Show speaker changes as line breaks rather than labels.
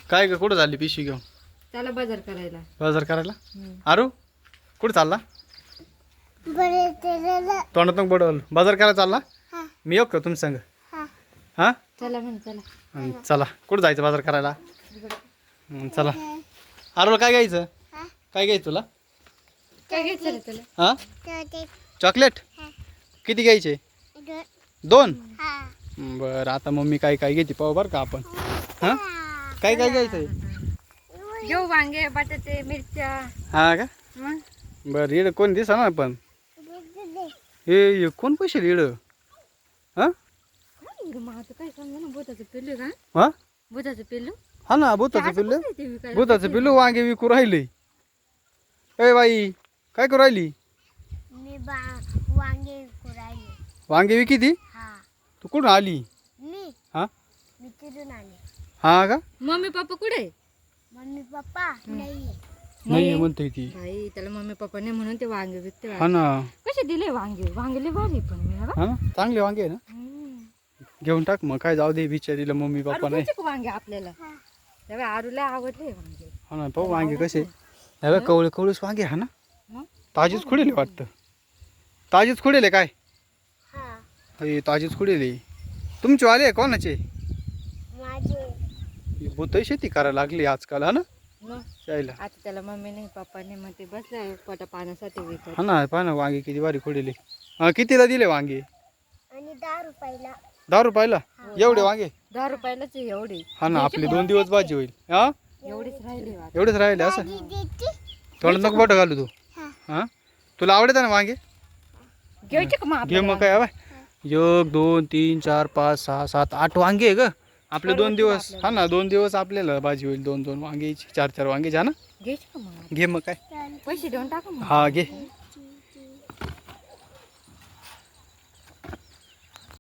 काय ग कुठं झाली पिशवी घेऊन?
त्याला बाजार करायला.
बाजार करायला? आरू कुठं चालला? तोंडात नको बडवल. बाजार करायला चालला? मी येऊ का तुमच्या संग? हा
चला म्हण चला.
चला. कुठं जायचं बाजार करायला? चला. आरूला काय घ्यायचं? काय घ्यायचं तुला?
काय घ्यायचं रे तुला?
हा चॉकलेट किती घ्यायचे? 2. बरं आता मम्मी काय काय घेते पाहू बरं का आपण. हा काय काय घ्यायचंय?
घेऊ वांगे बटाटे मिरच्या.
हा का
मग
बरं इकडं कोण दिसा ना पण हे कोण पैसे इकडं? हा
आता काय सांगू ना बुधाचं पिल्लू का?
हा
बुधाचं पिल्लू.
हा ना भूताचं पिल्लू.
ते विकायला.
भूताचं पिल्लू वांगे विकू राहिले. ए बाई काय करू राहिली?
मी वांगे कुरायले.
वांगे विकी ती?
हा
तू कुठून आली?
मी
हा
मी तिथून आले.
हा का
मम्मी पप्पा कुठे?
मम्मी पप्पा नाही.
नाही म्हणते ती.
भाई त्याला मम्मी पप्पा नाही म्हणून ते वांगे विकते.
हा ना
कसे दिले वांगे? वांगे लय भारी पण मी
हा ना चांगले वांगे आहे ना. घेऊन टाक मग काय जाऊ दे बिचारीला मम्मी पप्पा नाही.
वांगे आपल्याला तेव्हा आरूला आवडले वांगे.
हा ना पाहू वांगे कसे कवळे कवळेच वांगे हा ना.
मग?
ताजीच खुडेले वाटतं. ताजीच खुडेले काय?
हा
हे ताजीच खुडेले. तुमचे वाले कोणाचे?
माझे
भूत शेती करायला लागली आजकाल हा ना.
मग
यायला
आता त्याला मम्मी नाही पप्पा नाही मग ते बसलाय पोटा पाण्यासाठी विकत.
हा ना पहा ना वांगे किती भारी खुडेले. हा कितीला दिले वांगे?
आणि 10 रुपयाला.
10 रुपयाला एवढे वांगे?
10 रुपयालाच आहे एवढे.
हा ना आपले 2 दिवस भाजी होईल. हा
एवढेच राहिले वाटतं.
एवढेच राहिले असं. थोडं नको बोट घालू तू. हा तुला आवडत ना वांगे?
घ्यायचे का मग
घे मग काय हवा 1 2 3 4 5 6 7 8 वांगे आहे ग आपले 2 दिवस. हा ना 2 दिवस आपल्याला भाजी होईल. 2 2 वांग्याची 4 4 वांग्याची हा ना.
घ्यायचे का मग?
घे मग काय
पैसे देऊन टाका मग.
हा घे.